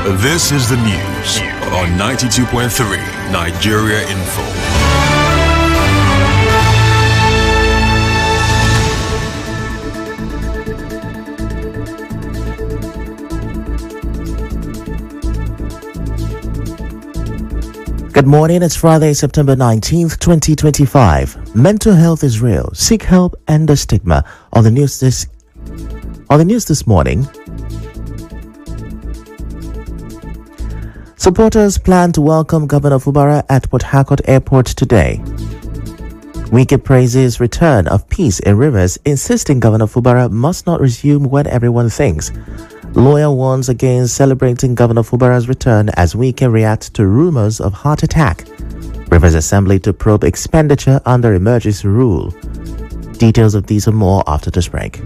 This is the news on 92.3 Nigeria Info. Good morning, it's Friday, September 19th, 2025. Mental health is real. Seek help and the stigma. On the news this morning, supporters plan to welcome Governor Fubara at Port Harcourt Airport today. Wike praises return of peace in Rivers, insisting Governor Fubara must not resume when everyone thinks. Lawyer warns against celebrating Governor Fubara's return as Wike reacts to rumors of heart attack. Rivers Assembly to probe expenditure under emergency rule. Details of these and more after this break.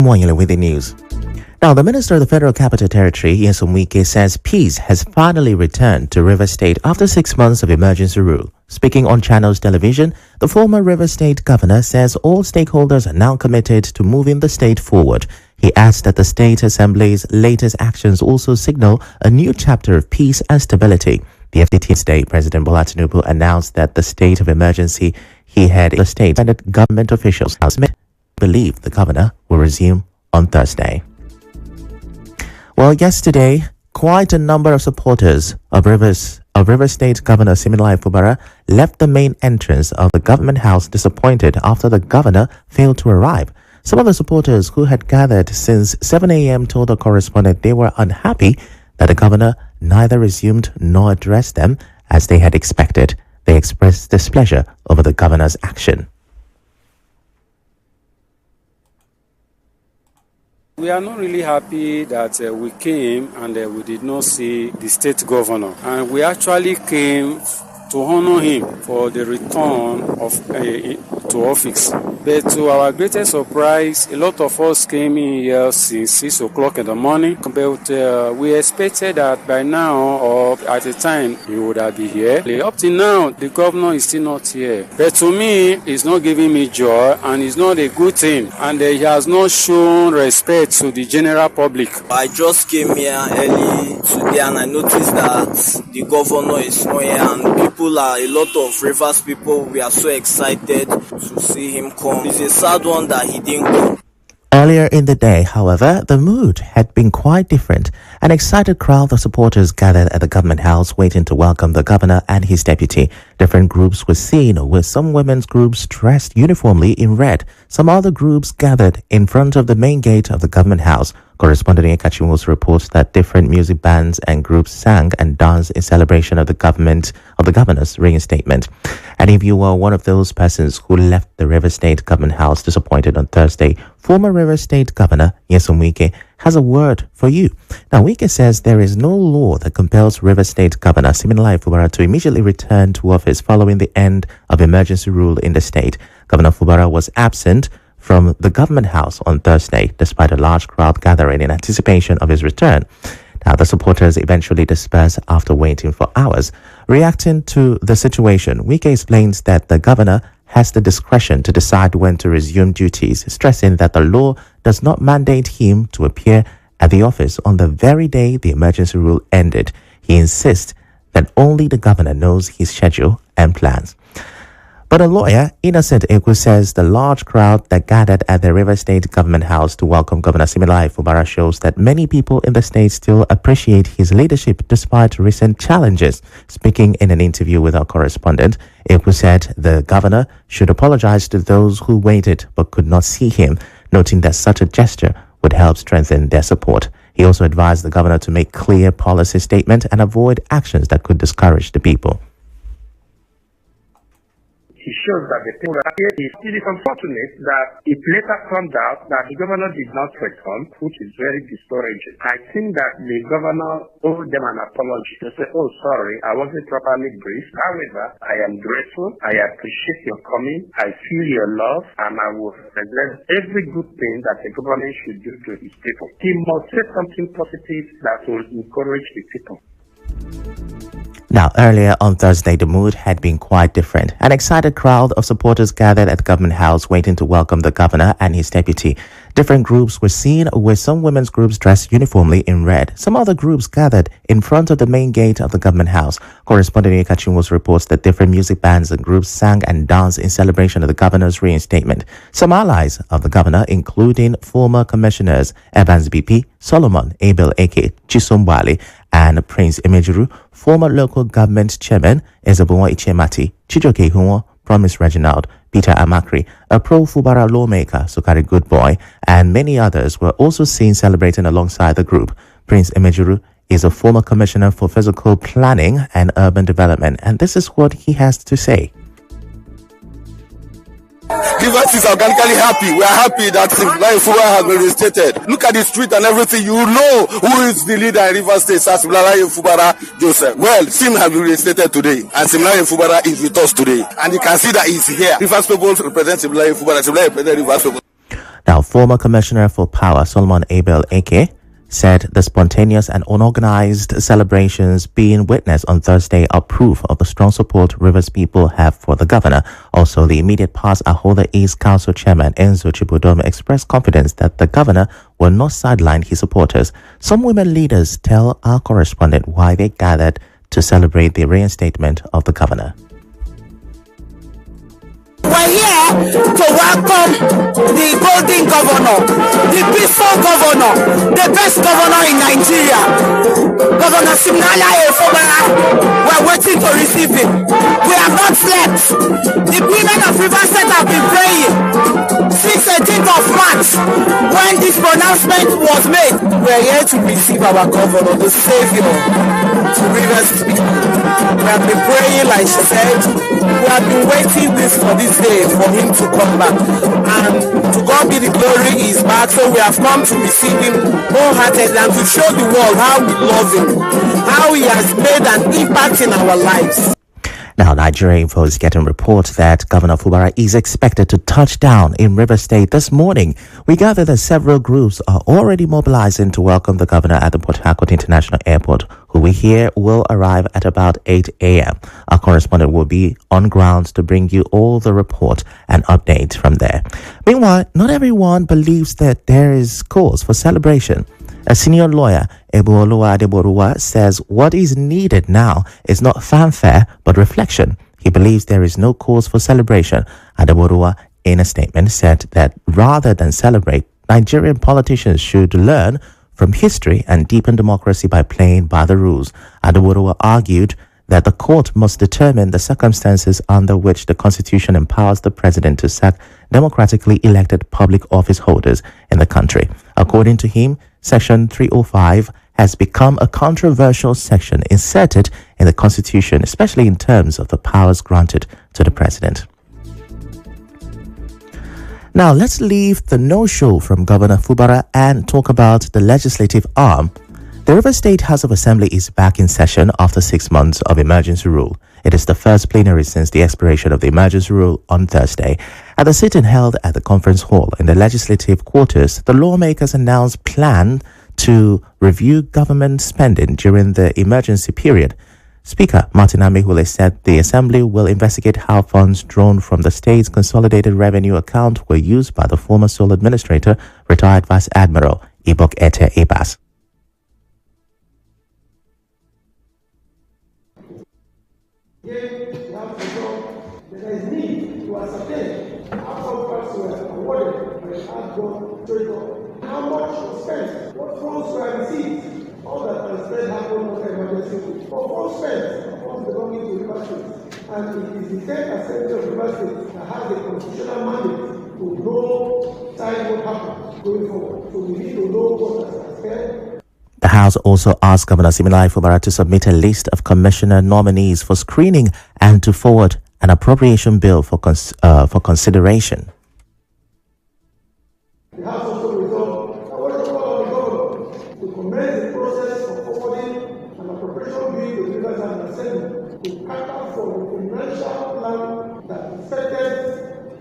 With the news. Now, the Minister of the Federal Capital Territory, Ifiemi Andrew, says peace has finally returned to Rivers State after 6 months of emergency rule. Speaking on Channels Television, the former Rivers State Governor says all stakeholders are now committed to moving the state forward. He adds that the State Assembly's latest actions also signal a new chapter of peace and stability. The FDT State President Bola Tinubu announced that the state of emergency he had in the state and government officials believe the governor will resume on Thursday. Well, yesterday, quite a number of supporters of Rivers State Governor Siminalayi Fubara left the main entrance of the government house disappointed after the governor failed to arrive. Some of the supporters who had gathered since 7 a.m. told the correspondent they were unhappy that the governor neither resumed nor addressed them as they had expected. They expressed displeasure over the governor's action. We are not really happy that we came and we did not see the state governor. And we actually came to honor him for the return to office. But to our greatest surprise, a lot of us came in here since 6 o'clock in the morning. But we expected that by now or at the time he would have been here. Up till now, the governor is still not here. But to me, it's not giving me joy and it's not a good thing. And he has not shown respect to the general public. I just came here early today and I noticed that the governor is not here and a lot of Rivers people, we are so excited to see him come. It's a sad one that he didn't come. Earlier in the day, however, the mood had been quite different. An excited crowd of supporters gathered at the government house waiting to welcome the governor and his deputy. Different groups were seen, with some women's groups dressed uniformly in red. Some other groups gathered in front of the main gate of the government house. Correspondent Ekachimos reports that different music bands and groups sang and danced in celebration of the governor's reinstatement. And if you were one of those persons who left the Rivers State Government House disappointed on Thursday, former Rivers State Governor Nyesom Wike has a word for you. Now, Wike says there is no law that compels Rivers State Governor Siminalayi Fubara to immediately return to office following the end of emergency rule in the state. Governor Fubara was absent from the government house on Thursday, despite a large crowd gathering in anticipation of his return. Now, the supporters eventually dispersed after waiting for hours. Reacting to the situation, Wike explains that the governor has the discretion to decide when to resume duties, stressing that the law does not mandate him to appear at the office on the very day the emergency rule ended. He insists that only the governor knows his schedule and plans. But a lawyer, Innocent Eku, says the large crowd that gathered at the River State Government House to welcome Governor Siminalayi Fubara shows that many people in the state still appreciate his leadership despite recent challenges. Speaking in an interview with our correspondent, Eku said the governor should apologize to those who waited but could not see him, noting that such a gesture would help strengthen their support. He also advised the governor to make clear policy statements and avoid actions that could discourage the people. He shows that the people are here. It is unfortunate that it later turned out that the governor did not respond, which is very discouraging. I think that the governor owed them an apology to say, oh, sorry, I wasn't properly briefed. However, I am grateful. I appreciate your coming. I feel your love, and I will present every good thing that the government should do to his people. He must say something positive that will encourage the people. Now, earlier on Thursday, the mood had been quite different. An excited crowd of supporters gathered at the Government House waiting to welcome the governor and his deputy. Different groups were seen, with some women's groups dressed uniformly in red. Some other groups gathered in front of the main gate of the Government House. Correspondent Ikachimwo's reports that different music bands and groups sang and danced in celebration of the governor's reinstatement. Some allies of the governor, including former commissioners Evans BP, Solomon Abel Eke, Chisombwale, and Prince Imejuru, former local government chairman Ezebunwa Ichemati, Chijoke Hunwo, Promise Reginald, Peter Amakri, a pro-Fubara lawmaker, Sukari Goodboy, and many others were also seen celebrating alongside the group. Prince Imejuru is a former commissioner for physical planning and urban development, and this is what he has to say. Rivers is organically happy. We are happy that Siminalayi Fubara has been reinstated. Look at the street and everything. You know who is the leader in Rivers State, Siminalayi Fubara Joseph. Well, Sim has been reinstated today, and Siminalayi Fubara is with us today. And you can see that he's here. Rivers people represent Siminalayi Fubara. Siminalayi represent Rivers people. Now, former Commissioner for Power, Solomon Abel Eke, said the spontaneous and unorganized celebrations being witnessed on Thursday are proof of the strong support Rivers people have for the governor. Also, the immediate past Ahoda East Council Chairman Enzo Chibudome expressed confidence that the governor will not sideline his supporters. Some women leaders tell our correspondent why they gathered to celebrate the reinstatement of the governor. We're here to welcome the golden governor, the peaceful governor, the best governor in Nigeria, Governor Siminalayi Fubara. We're waiting to receive him. We have not slept. The women of Rivers State have been praying since 18th of March when this pronouncement was made. We're here to receive our governor, the savior to Rivers State. We have been praying, like she said. We have been waiting for this day for him to come back, and to God be the glory, he's back. So we have come to receive him wholeheartedly and to show the world how we love him, how he has made an impact in our lives. Now, Nigeria Info is getting reports that Governor Fubara is expected to touch down in River State this morning. We gather that several groups are already mobilizing to welcome the governor at the Port Harcourt International Airport, who we hear will arrive at about 8 a.m. Our correspondent will be on ground to bring you all the report and updates from there. Meanwhile, not everyone believes that there is cause for celebration. A senior lawyer, Ebuoluwa Adeboruwa, says what is needed now is not fanfare but reflection. He believes there is no cause for celebration. Adeboruwa, in a statement, said that rather than celebrate, Nigerian politicians should learn from history and deepen democracy by playing by the rules. Adeboruwa argued that the court must determine the circumstances under which the Constitution empowers the president to sack democratically elected public office holders in the country. According to him, Section 305 has become a controversial section inserted in the Constitution, especially in terms of the powers granted to the president. Now, let's leave the no-show from Governor Fubara and talk about the legislative arm. The River State House of Assembly is back in session after 6 months of emergency rule. It is the first plenary since the expiration of the emergency rule on Thursday. At the sitting held at the conference hall in the legislative quarters, the lawmakers announced plans to review government spending during the emergency period. Speaker Martin Amehule said the Assembly will investigate how funds drawn from the state's consolidated revenue account were used by the former sole administrator, retired Vice Admiral Ibok Ete Ebas. Yet, we have to know that there is need to ascertain how contracts were awarded by hard-work trade-off, how much was spent, what funds were received. All that has spent happened under emergency. For funds spent, funds belonging to River State, and it is the 10th Assembly of River State that has the constitutional mandate to know time what happened going forward. So we need to know what has been spent. The House also asked Governor Siminalayi Fubara to submit a list of commissioner nominees for screening and to forward an appropriation bill for consideration. The House also resolved that what the governor to commence the process of forwarding an appropriation bill to the Rivers and Assembly to cater for the financial plan that is expected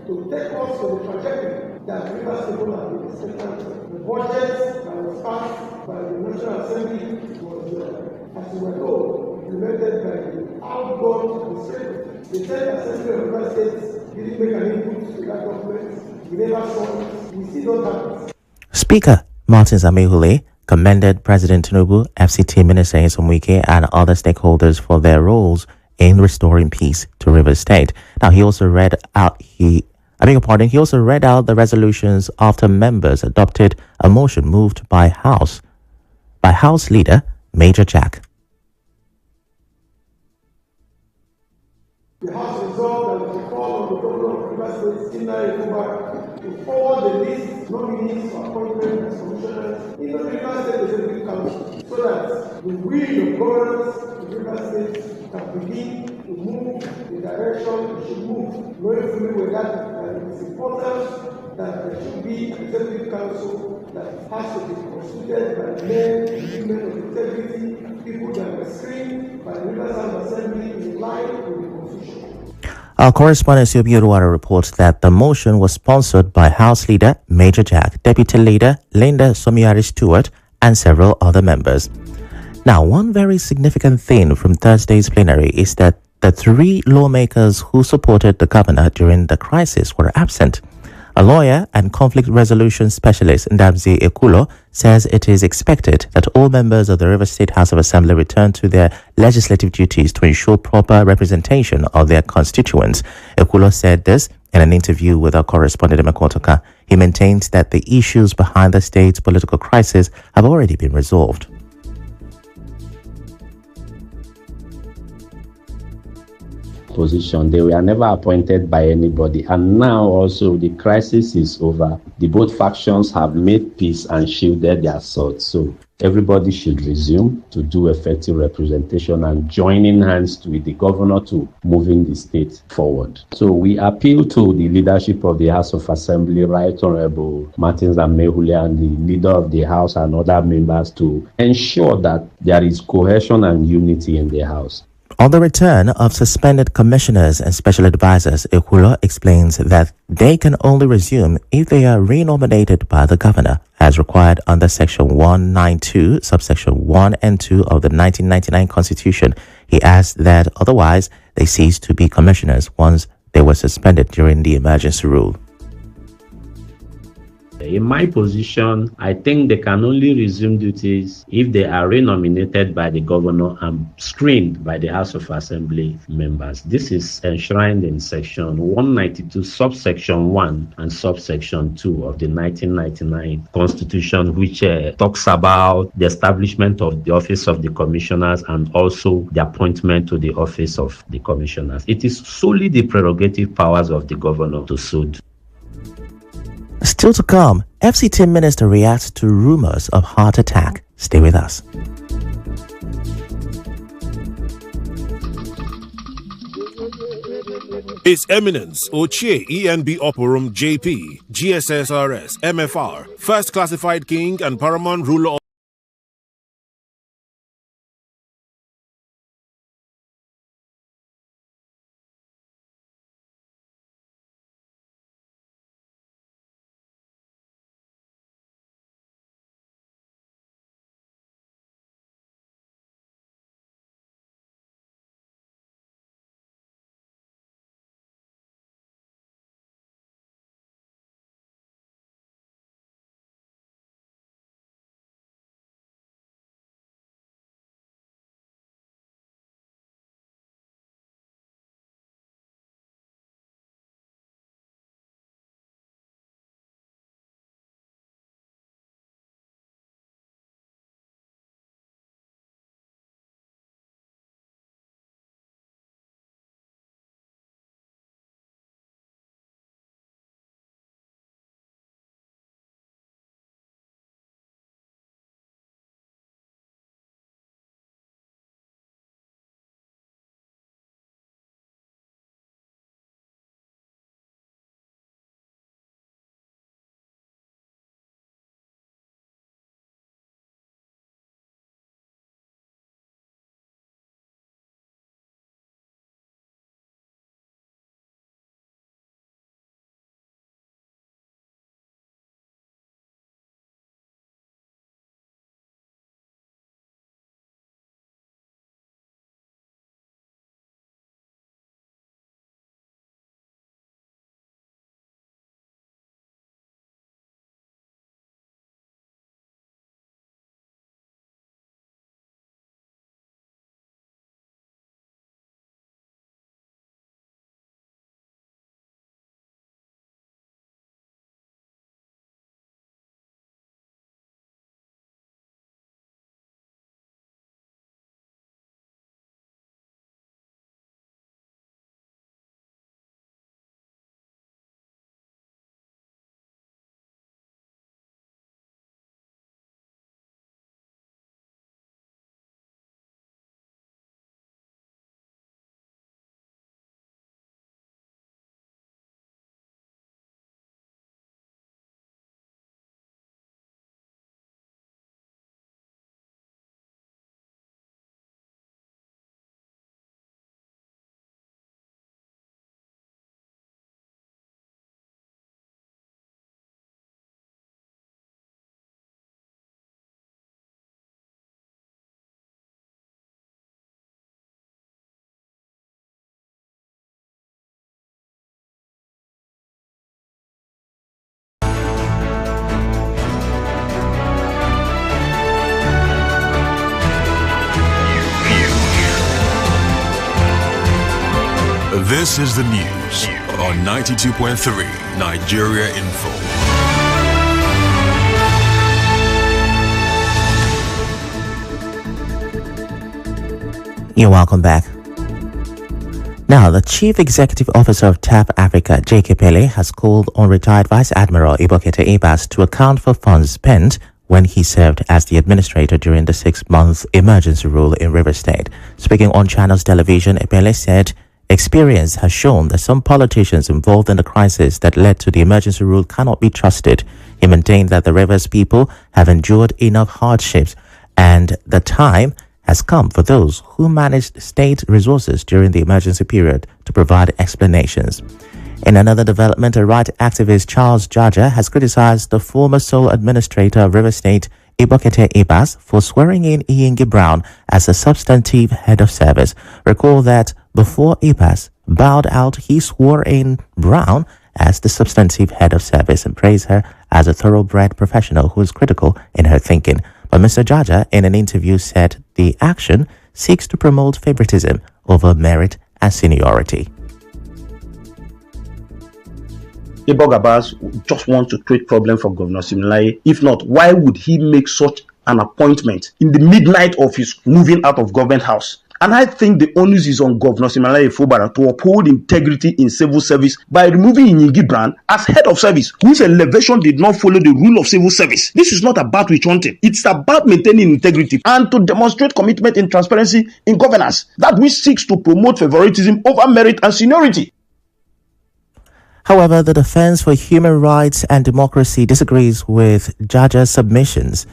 to take us to the trajectory that Rivers people have been expecting. The budget that was passed by the National Assembly was, as we were told, implemented by the outgoing administrator. The 10th Assembly of River State didn't make an input to that document. We never saw it. We still don't have it. Speaker Martin Zamehule commended President Tinubu, FCT Minister Nyesom Wike, and other stakeholders for their roles in restoring peace to Rivers State. Now, he also read out the resolutions after members adopted a motion moved by House Leader Major Jack. The House resolved that the call on the governor of Rivers State, Ifiemi Andrew, to forward the list nominees for appointment as commissioners in the Rivers State Executive Council so that the wheel of governance in Rivers State can begin to move the direction it should move. Knowing fully well that it is important that there should be an executive council that has to be constituted by men and women of integrity, people that were screened by the Rivers and Assembly in line with the Constitution. Our correspondent Siobi Oruwara reports that the motion was sponsored by House Leader Major Jack, Deputy Leader Linda Somiari Stewart, and several other members. Now, one very significant thing from Thursday's plenary is that the three lawmakers who supported the governor during the crisis were absent. A lawyer and conflict resolution specialist, Ndamzi Ekulo, says it is expected that all members of the Rivers State House of Assembly return to their legislative duties to ensure proper representation of their constituents. Ekulo said this in an interview with our correspondent Emekotoka. He maintains that the issues behind the state's political crisis have already been resolved. Position. They were never appointed by anybody, and now also the crisis is over. The both factions have made peace and shielded their swords. So everybody should resume to do effective representation and joining hands with the governor to moving the state forward. So we appeal to the leadership of the House of Assembly, Right Honorable Martin Zamehule, and the leader of the House and other members to ensure that there is cohesion and unity in the House. On the return of suspended commissioners and special advisors, Ekulo explains that they can only resume if they are renominated by the governor, as required under Section 192, subsection 1 and 2 of the 1999 Constitution. He adds that otherwise they cease to be commissioners once they were suspended during the emergency rule. In my position, I think they can only resume duties if they are renominated by the governor and screened by the House of Assembly members. This is enshrined in Section 192, subsection 1 and subsection 2 of the 1999 Constitution, which talks about the establishment of the office of the commissioners and also the appointment to the office of the commissioners. It is solely the prerogative powers of the governor to suit. Still to come, FCT Minister reacts to rumors of heart attack. Stay with us. His Eminence Ochie ENB Oporum JP, GSSRS, MFR, First Classified King and Paramount Ruler This is the news on 92.3 Nigeria Info. You're welcome back. Now, the Chief Executive Officer of TAP Africa, J.K. Pele, has called on retired Vice Admiral Ibokete Ibas to account for funds spent when he served as the administrator during the 6-month emergency rule in Rivers State. Speaking on Channels Television, Pele said experience has shown that some politicians involved in the crisis that led to the emergency rule cannot be trusted. He maintained that the Rivers people have endured enough hardships and the time has come for those who managed state resources during the emergency period to provide explanations. In another development, a right activist, Charles Jaja, has criticized the former sole administrator of River State, Ibokete Ibas, for swearing in Iyengi Brown as a substantive head of service. Recall that before Ibas bowed out, he swore in Brown as the substantive head of service and praised her as a thoroughbred professional who is critical in her thinking. But Mr. Jaja, in an interview, said the action seeks to promote favoritism over merit and seniority. Ibok Abbas just wants to create problem for Governor Siminalayi. If not, why would he make such an appointment in the midnight of his moving out of government house? And I think the onus is on Governor Siminalayi Fubara to uphold integrity in civil service by removing Iyengi Brown as head of service, whose elevation did not follow the rule of civil service. This is not about witch hunting. It's about maintaining integrity and to demonstrate commitment in transparency in governance, that which seeks to promote favoritism over merit and seniority. However, the Defense for Human Rights and Democracy disagrees with Jaja's submissions.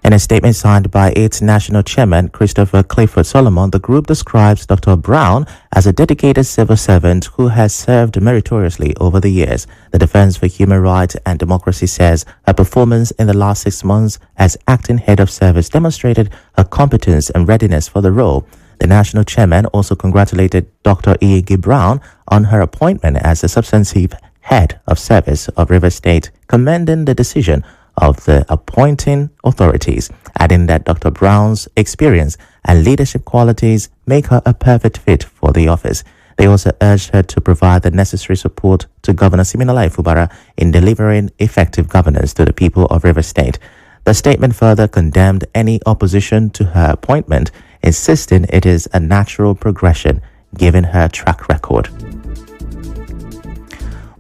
In a statement signed by its national chairman, Christopher Clifford Solomon, the group describes Dr. Brown as a dedicated civil servant who has served meritoriously over the years. The Defense for Human Rights and Democracy says her performance in the last 6 months as acting head of service demonstrated her competence and readiness for the role. The national chairman also congratulated Dr. Iyengi Brown on her appointment as the substantive head of service of Rivers State, commending the decision of the appointing authorities, adding that Dr. Brown's experience and leadership qualities make her a perfect fit for the office. They also urged her to provide the necessary support to Governor Siminalayi Fubara in delivering effective governance to the people of Rivers State. The statement further condemned any opposition to her appointment, insisting it is a natural progression given her track record.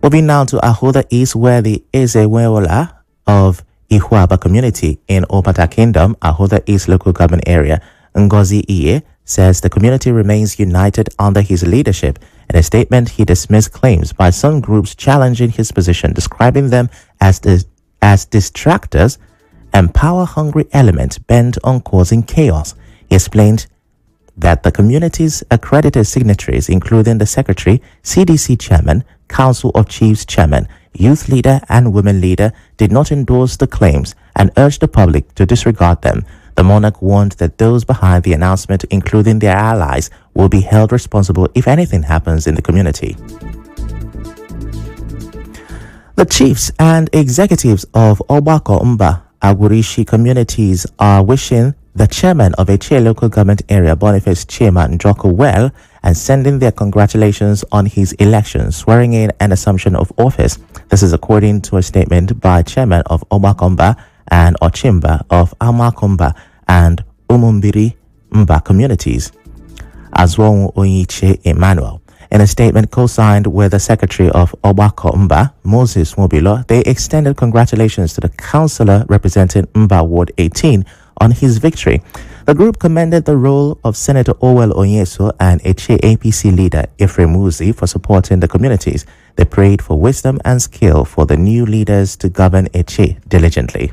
Moving now to Ahoda East, where the Ezeweola of Ihuaba community in Opata Kingdom, Ahoda East local government area, Ngozi Iye, says the community remains united under his leadership. In a statement, he dismissed claims by some groups challenging his position, describing them as distractors and power-hungry elements bent on causing chaos. He explained that the community's accredited signatories, including the secretary, CDC chairman, Council of Chiefs chairman, youth leader and women leader, did not endorse the claims and urged the public to disregard them. The monarch warned that those behind the announcement, including their allies, will be held responsible if anything happens in the community. The chiefs and executives of Obako Mba Agurishi communities are wishing the chairman of a local government area, Boniface Chima Njoko, well and sending their congratulations on his election, swearing in and assumption of office. This is according to a statement by chairman of Obakomba and Ochimba of Amakomba and Umumbiri Mba communities, Azwon Onyiche Emmanuel. In a statement co-signed with the secretary of Obako Mba, Moses Mobilo, they extended congratulations to the councillor representing Mba Ward 18 on his victory. The group commended the role of Senator Owel Onyeso and Eche APC leader Ephraim Muzi for supporting the communities. They prayed for wisdom and skill for the new leaders to govern Eche diligently.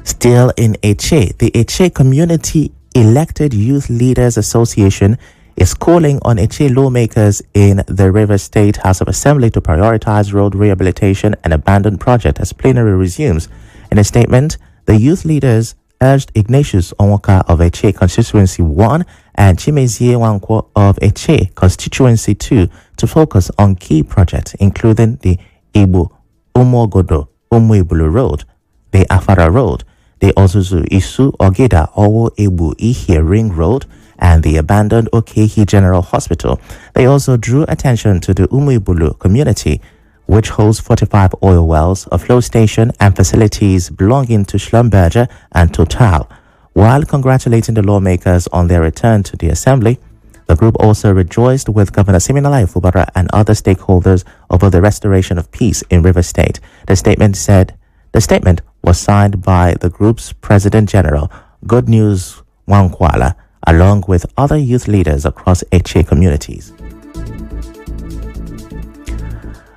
Still in Eche, the Eche Community Elected Youth Leaders Association is calling on Eche lawmakers in the Rivers State House of Assembly to prioritize road rehabilitation and abandoned project as plenary resumes. In a statement, the youth leaders urged Ignatius Onwoka of Eche Constituency 1 and Chimezie Wankwo of Eche Constituency 2 to focus on key projects, including the Ibu Umogodo Umuibulu Road, the Afara Road, the Ozuzu Isu Ogeda Owo Ebu Ihie Ring Road, and the abandoned Okehi General Hospital. They also drew attention to the Umuibulu community, which holds 45 oil wells, a flow station, and facilities belonging to Schlumberger and Total. While congratulating the lawmakers on their return to the assembly, the group also rejoiced with Governor Siminalayi Fubara and other stakeholders over the restoration of peace in Rivers State. The statement was signed by the group's President General, Good News Wankwala, along with other youth leaders across Eche communities.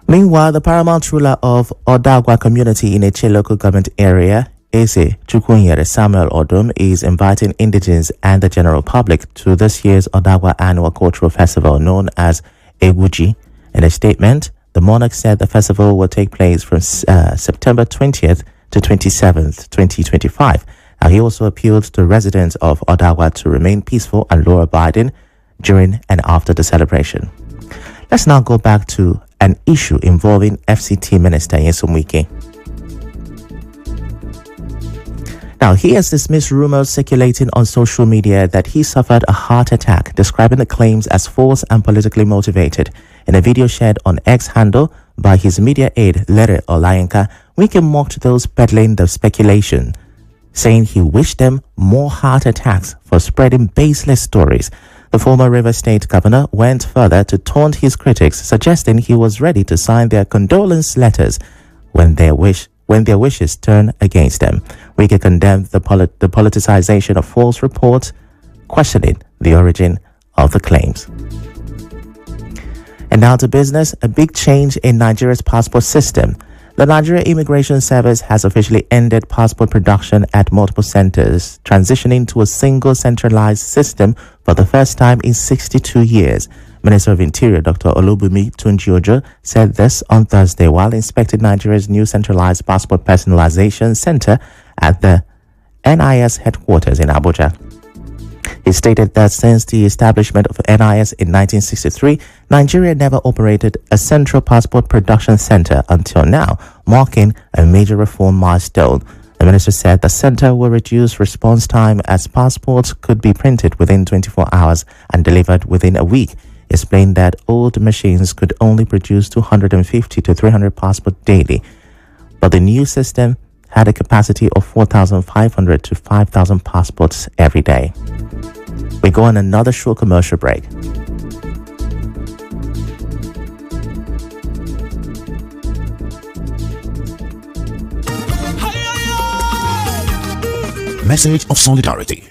Meanwhile, the paramount ruler of Odagwa community in Eche local government area, Eze Chukwunyere Samuel Odum, is inviting indigents and the general public to this year's Odagwa annual cultural festival known as Egwuji. In a statement, the monarch said the festival will take place from September 20th to 27th, 2025. Now, he also appealed to residents of Odagwa to remain peaceful and law-abiding during and after the celebration. Let's now go back to an issue involving FCT Minister Nyesom Wike. Now, he has dismissed rumors circulating on social media that he suffered a heart attack, describing the claims as false and politically motivated. In a video shared on X handle by his media aide, Lere Olayenka, Wike mocked those peddling the speculation, saying he wished them more heart attacks for spreading baseless stories. The former Rivers State governor went further to taunt his critics, suggesting he was ready to sign their condolence letters when their wishes turn against them. Wike condemned the politicization of false reports, questioning the origin of the claims. And now to business, a big change in Nigeria's passport system. The Nigeria Immigration Service has officially ended passport production at multiple centers, transitioning to a single centralized system for the first time in 62 years. Minister of Interior Dr. Olubunmi Tunjiojo said this on Thursday while inspecting Nigeria's new centralized passport personalization center at the NIS headquarters in Abuja. He stated that since the establishment of NIS in 1963, Nigeria never operated a central passport production center until now, marking a major reform milestone. The minister said the center will reduce response time as passports could be printed within 24 hours and delivered within a week. He explained that old machines could only produce 250 to 300 passports daily, but the new system had a capacity of 4,500 to 5,000 passports every day. We go on another short commercial break. Message of solidarity.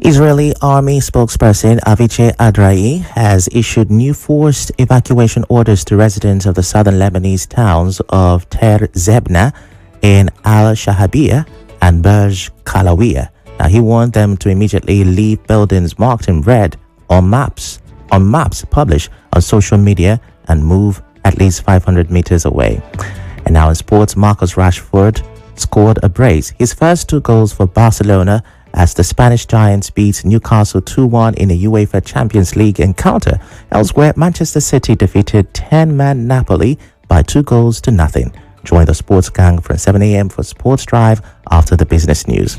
Israeli army spokesperson Avichai Adrai has issued new forced evacuation orders to residents of the southern Lebanese towns of Ter Zebna in Al-Shahabiyah and Burj Kalawiyah. Now, he warned them to immediately leave buildings marked in red on maps published on social media and move at least 500 meters away. And now in sports, Marcus Rashford scored a brace, his first 2 goals for Barcelona, as the Spanish Giants beat Newcastle 2-1 in a UEFA Champions League encounter. Elsewhere, Manchester City defeated 10-man Napoli by 2-0. Join the sports gang from 7 a.m. for Sports Drive after the business news.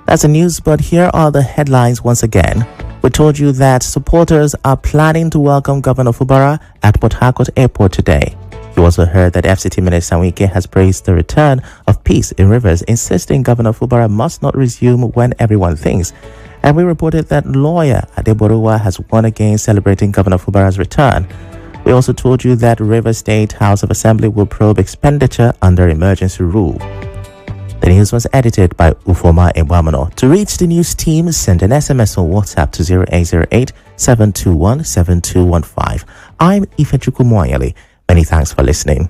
That's the news, but here are the headlines once again. We told you that supporters are planning to welcome Governor Fubara at Port Harcourt Airport today. You also heard that FCT Minister Wike has praised the return of peace in Rivers, insisting Governor Fubara must not resume when everyone thinks. And we reported that lawyer Adeboruwa has won again, celebrating Governor Fubara's return. We also told you that Rivers State House of Assembly will probe expenditure under emergency rule. The news was edited by Ufoma Ebwamano. To reach the news team, send an SMS or WhatsApp to 0808 721 7215. I'm Ifechuku Moyali. Many thanks for listening.